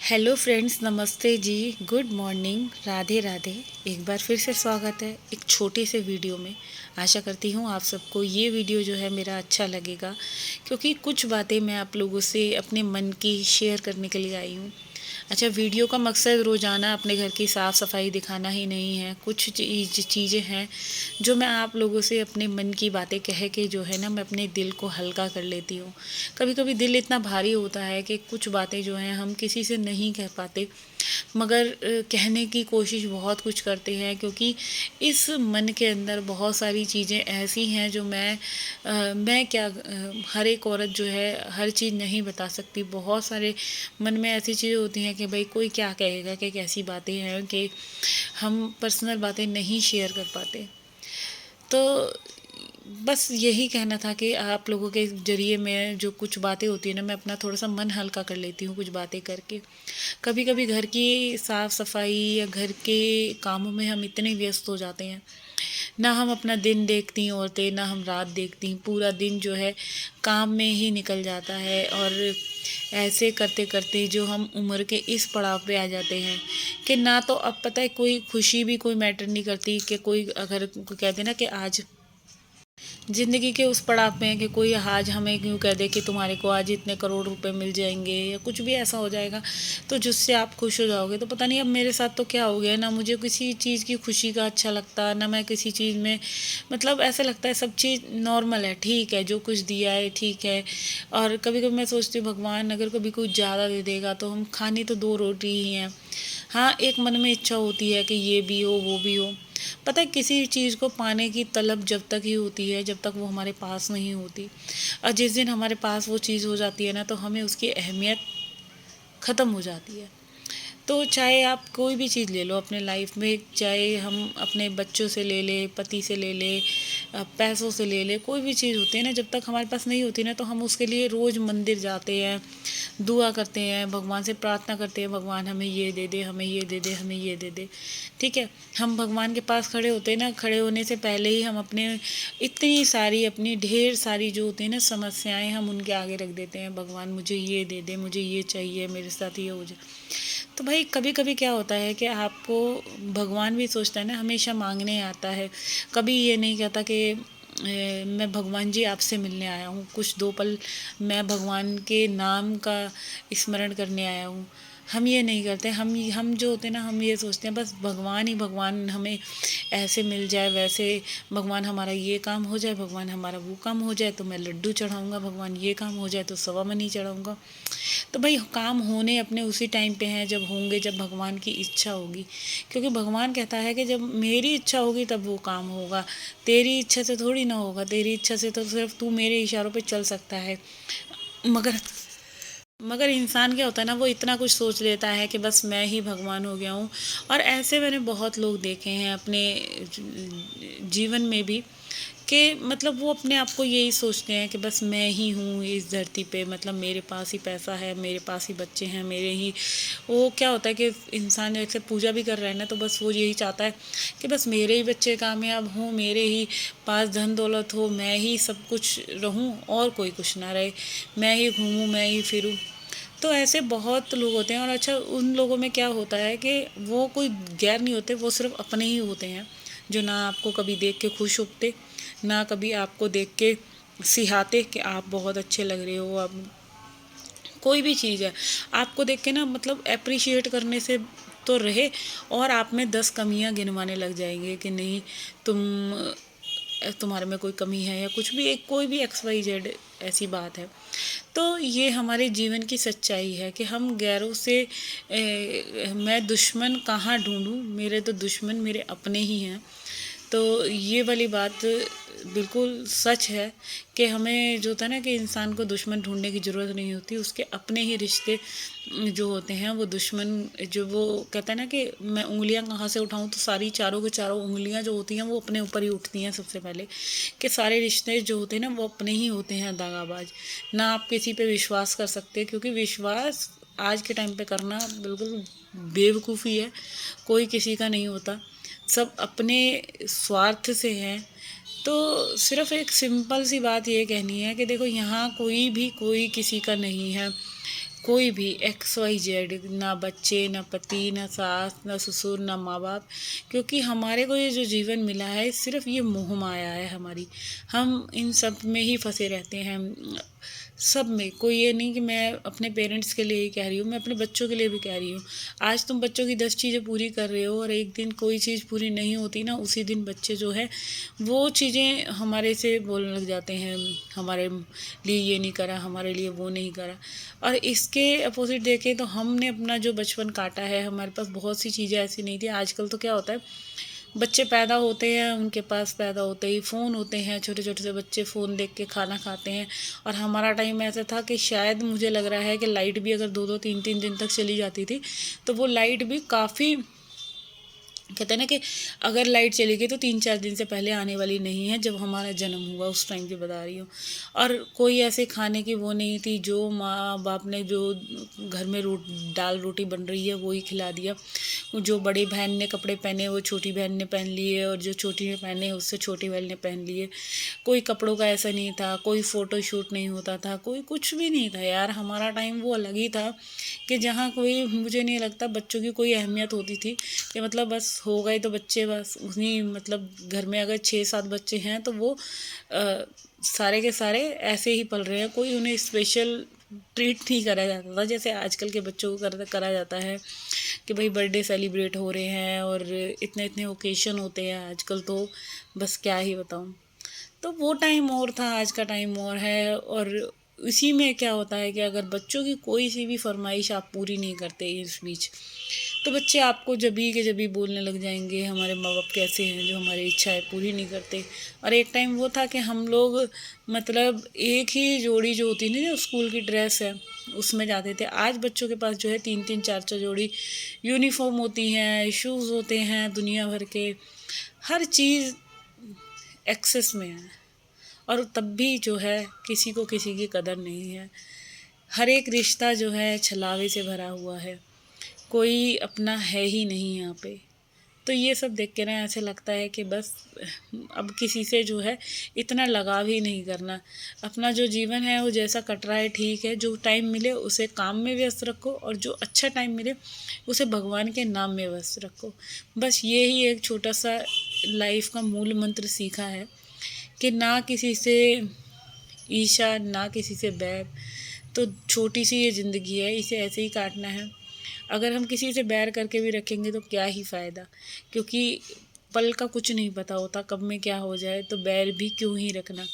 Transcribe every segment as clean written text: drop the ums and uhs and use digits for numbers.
Hello friends, नमस्ते जी। Good morning, Radhe Radhe. एक बार फिर से स्वागत है एक छोटे से वीडियो में। आशा करती हूँ आप सबको ये वीडियो जो है मेरा अच्छा लगेगा, क्योंकि कुछ बातें मैं आप लोगों से अपने मन की शेयर करने के लिए आई हूँ। अच्छा, वीडियो का मकसद रोज़ाना अपने घर की साफ़ सफाई दिखाना ही नहीं है। कुछ चीज़ें हैं जो मैं आप लोगों से अपने मन की बातें कह के जो है ना, मैं अपने दिल को हल्का कर लेती हूँ। कभी कभी दिल इतना भारी होता है कि कुछ बातें जो हैं हम किसी से नहीं कह पाते, मगर कहने की कोशिश बहुत कुछ करते हैं, क्योंकि इस मन के अंदर बहुत सारी चीज़ें ऐसी हैं जो मैं क्या हर एक औरत जो है हर चीज़ नहीं बता सकती। बहुत सारे मन में ऐसी चीज़ें होती हैं कि भाई कोई क्या कहेगा, कि कैसी बातें हैं कि हम पर्सनल बातें नहीं शेयर कर पाते। तो बस यही कहना था कि आप लोगों के ज़रिए मैं जो कुछ बातें होती हैं ना, मैं अपना थोड़ा सा मन हल्का कर लेती हूँ कुछ बातें करके। कभी कभी घर की साफ़ सफाई या घर के कामों में हम इतने व्यस्त हो जाते हैं, ना हम अपना दिन देखती औरतें, ना हम रात देखती। पूरा दिन जो है काम में ही निकल जाता है, और ऐसे करते करते जो हम उम्र के इस पड़ाव पे आ जाते हैं कि ना तो अब पता है कोई खुशी भी कोई मैटर नहीं करती, कि कोई अगर कहते ना कि आज ज़िंदगी के उस पड़ाव पे हैं कि कोई आज हमें क्यों कह दे कि तुम्हारे को आज इतने करोड़ रुपए मिल जाएंगे या कुछ भी ऐसा हो जाएगा तो जिससे आप खुश हो जाओगे। तो पता नहीं अब मेरे साथ तो क्या हो गया, ना मुझे किसी चीज़ की खुशी का अच्छा लगता, ना मैं किसी चीज़ में, मतलब ऐसा लगता है सब चीज़ नॉर्मल है, ठीक है, जो कुछ दिया है ठीक है। और कभी कभी मैं सोचती हूँ भगवान अगर कभी कुछ ज़्यादा दे देगा तो हम खानी तो दो रोटी ही हैं। हाँ, एक मन में इच्छा होती है कि ये भी हो वो भी हो। पता है किसी चीज़ को पाने की तलब जब तक ही होती है जब तक वो हमारे पास नहीं होती, और जिस दिन हमारे पास वो चीज़ हो जाती है ना, तो हमें उसकी अहमियत ख़त्म हो जाती है। तो चाहे आप कोई भी चीज़ ले लो अपने लाइफ में, चाहे हम अपने बच्चों से ले लें, पति से ले लें, पैसों से ले लें, कोई भी चीज़ होती है ना, जब तक हमारे पास नहीं होती ना, तो हम उसके लिए रोज़ मंदिर जाते हैं, दुआ करते हैं, भगवान से प्रार्थना करते हैं, भगवान हमें ये दे दे, हमें ये दे दे, हमें ये दे दे। ठीक है, हम भगवान के पास खड़े होते हैं ना, खड़े होने से पहले ही हम अपने इतनी सारी अपनी ढेर सारी जो होती है ना समस्याएं, हम उनके आगे रख देते हैं। भगवान मुझे ये दे दे, मुझे ये चाहिए, मेरे साथ ये हो जाए। तो भाई कभी कभी क्या होता है कि आपको भगवान भी सोचता है ना, हमेशा मांगने आता है, कभी ये नहीं कहता कि मैं भगवान जी आपसे मिलने आया हूँ, कुछ दो पल मैं भगवान के नाम का स्मरण करने आया हूँ। हम ये नहीं करते। हम जो होते हैं ना, हम ये सोचते हैं बस भगवान ही भगवान हमें ऐसे मिल जाए वैसे, भगवान हमारा ये काम हो जाए, भगवान हमारा वो काम हो जाए तो मैं लड्डू चढ़ाऊँगा, भगवान ये काम हो जाए तो सवा मनी चढ़ाऊँगा। तो भाई काम होने अपने उसी टाइम पे हैं जब होंगे, जब भगवान की इच्छा होगी। क्योंकि भगवान कहता है कि जब मेरी इच्छा होगी तब वो काम होगा, तेरी इच्छा से थोड़ी ना होगा। तेरी इच्छा से तो सिर्फ तू मेरे इशारों पे चल सकता है। मगर मगर इंसान क्या होता है ना, वो इतना कुछ सोच लेता है कि बस मैं ही भगवान हो गया हूँ। और ऐसे मैंने बहुत लोग देखे हैं अपने जीवन में भी, कि मतलब वो अपने आप को यही सोचते हैं कि बस मैं ही हूँ इस धरती पे, मतलब मेरे पास ही पैसा है, मेरे पास ही बच्चे हैं, मेरे ही। वो क्या होता है कि इंसान जैसे पूजा भी कर रहा है ना, तो बस वो यही चाहता है कि बस मेरे ही बच्चे कामयाब हों, मेरे ही पास धन दौलत हो, मैं ही सब कुछ रहूं और कोई कुछ ना रहे, मैं ही घूमूं, मैं ही फिरूं। तो ऐसे बहुत लोग होते हैं। और अच्छा, उन लोगों में क्या होता है कि वो कोई गैर नहीं होते, वो सिर्फ अपने ही होते हैं, जो ना आपको कभी देख के खुश होते, ना कभी आपको देख के सिहाते कि आप बहुत अच्छे लग रहे हो। आप कोई भी चीज़ है आपको देख के ना, मतलब अप्रिशिएट करने से तो रहे, और आप में 10 कमियां गिनवाने लग जाएंगे कि नहीं, तुम तुम्हारे में कोई कमी है या कुछ भी, एक कोई भी XYZ ऐसी बात है। तो ये हमारे जीवन की सच्चाई है कि हम गैरों से मैं दुश्मन कहाँ ढूंढूं, मेरे तो दुश्मन मेरे अपने ही हैं। तो ये वाली बात बिल्कुल सच है कि हमें जो होता है ना, कि इंसान को दुश्मन ढूंढने की ज़रूरत नहीं होती, उसके अपने ही रिश्ते जो होते हैं वो दुश्मन। जो वो कहता है ना कि मैं उंगलियां कहाँ से उठाऊं, तो सारी चारों की चारों उंगलियां जो होती हैं वो अपने ऊपर ही उठती हैं सबसे पहले, कि सारे रिश्ते जो होते हैं ना वो अपने ही होते हैं दागाबाज। ना आप किसी पे विश्वास कर सकते, क्योंकि विश्वास आज के टाइम पे करना बिल्कुल बेवकूफ़ी है, कोई किसी का नहीं होता, सब अपने स्वार्थ से हैं। तो सिर्फ एक सिंपल सी बात ये कहनी है कि देखो, यहाँ कोई भी कोई किसी का नहीं है, कोई भी XYZ, ना बच्चे, ना पति, ना सास, ना ससुर, ना माँ बाप, क्योंकि हमारे को ये जो जीवन मिला है सिर्फ ये मोह माया है हमारी। हम इन सब में ही फंसे रहते हैं, सब में। कोई ये नहीं कि मैं अपने पेरेंट्स के लिए ही कह रही हूँ, मैं अपने बच्चों के लिए भी कह रही हूँ। आज तुम बच्चों की 10 चीज़ें पूरी कर रहे हो और एक दिन कोई चीज़ पूरी नहीं होती ना, उसी दिन बच्चे जो है वो चीज़ें हमारे से बोलने लग जाते हैं, हमारे लिए ये नहीं करा, हमारे लिए वो नहीं करा। और इसके अपोजिट देखें तो हमने अपना जो बचपन काटा है, हमारे पास बहुत सी चीज़ें ऐसी नहीं थी। आजकल तो क्या होता है, बच्चे पैदा होते हैं, उनके पास पैदा होते ही फ़ोन होते हैं, छोटे छोटे से बच्चे फ़ोन देख के खाना खाते हैं। और हमारा टाइम ऐसा था कि शायद मुझे लग रहा है कि लाइट भी अगर 2-2 3-3 दिन तक चली जाती थी, तो वो लाइट भी काफ़ी, कहते हैं ना कि अगर लाइट चली गई तो 3-4 दिन से पहले आने वाली नहीं है, जब हमारा जन्म हुआ उस टाइम की बता रही हूँ। और कोई ऐसे खाने की वो नहीं थी, जो माँ बाप ने जो घर में दाल रोटी बन रही है वो ही खिला दिया। जो बड़ी बहन ने कपड़े पहने वो छोटी बहन ने पहन लिए, और जो छोटी ने पहने उससे छोटी बहन ने पहन लिए। कोई कपड़ों का ऐसा नहीं था, कोई फ़ोटो शूट नहीं होता था, कोई कुछ भी नहीं था यार। हमारा टाइम वो अलग ही था कि जहाँ कोई, मुझे नहीं लगता बच्चों की कोई अहमियत होती थी, कि मतलब बस हो गए तो बच्चे बस उन्हीं, मतलब घर में अगर 6-7 बच्चे हैं तो वो सारे के सारे ऐसे ही पल रहे हैं। कोई उन्हें स्पेशल ट्रीट नहीं करा जाता था जैसे आजकल के बच्चों को करा जाता है, कि भाई बर्थडे सेलिब्रेट हो रहे हैं और इतने इतने ओकेशन होते हैं आजकल, तो बस क्या ही बताऊँ। तो वो टाइम और था, आज का टाइम और है। और इसी में क्या होता है कि अगर बच्चों की कोई सी भी फरमाइश आप पूरी नहीं करते इस बीच, तो बच्चे आपको जभी के जभी बोलने लग जाएंगे, हमारे माँ बाप कैसे हैं जो हमारी इच्छाएं पूरी नहीं करते। और एक टाइम वो था कि हम लोग, मतलब एक ही जोड़ी जो होती थी ना स्कूल की ड्रेस है उसमें जाते थे। आज बच्चों के पास जो है 3-3 4-4 जोड़ी यूनिफॉर्म होती हैं, शूज़ होते हैं दुनिया भर के, हर चीज़ एक्सेस में है। और तब भी जो है किसी को किसी की कदर नहीं है। हर एक रिश्ता जो है छलावे से भरा हुआ है, कोई अपना है ही नहीं यहाँ पे। तो ये सब देख के ना ऐसे लगता है कि बस अब किसी से जो है इतना लगाव ही नहीं करना। अपना जो जीवन है वो जैसा कट रहा है ठीक है, जो टाइम मिले उसे काम में व्यस्त रखो, और जो अच्छा टाइम मिले उसे भगवान के नाम में व्यस्त रखो। बस ये ही एक छोटा सा लाइफ का मूल मंत्र सीखा है, कि ना किसी से ईर्ष्या, ना किसी से बैर। तो छोटी सी ये ज़िंदगी है, इसे ऐसे ही काटना है। अगर हम किसी से बैर करके भी रखेंगे तो क्या ही फ़ायदा, क्योंकि पल का कुछ नहीं पता होता, कब में क्या हो जाए। तो बैर भी क्यों ही रखना,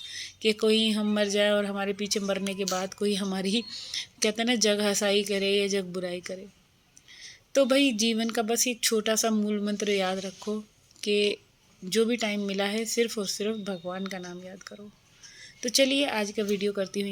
कि कोई हम मर जाए और हमारे पीछे मरने के बाद कोई हमारी, कहते हैं ना, जग हँसाई करे या जग बुराई करे। तो भाई जीवन का बस एक छोटा सा मूल मंत्र याद रखो, कि जो भी टाइम मिला है सिर्फ़ और सिर्फ भगवान का नाम याद करो। तो चलिए आज का वीडियो करती हूँ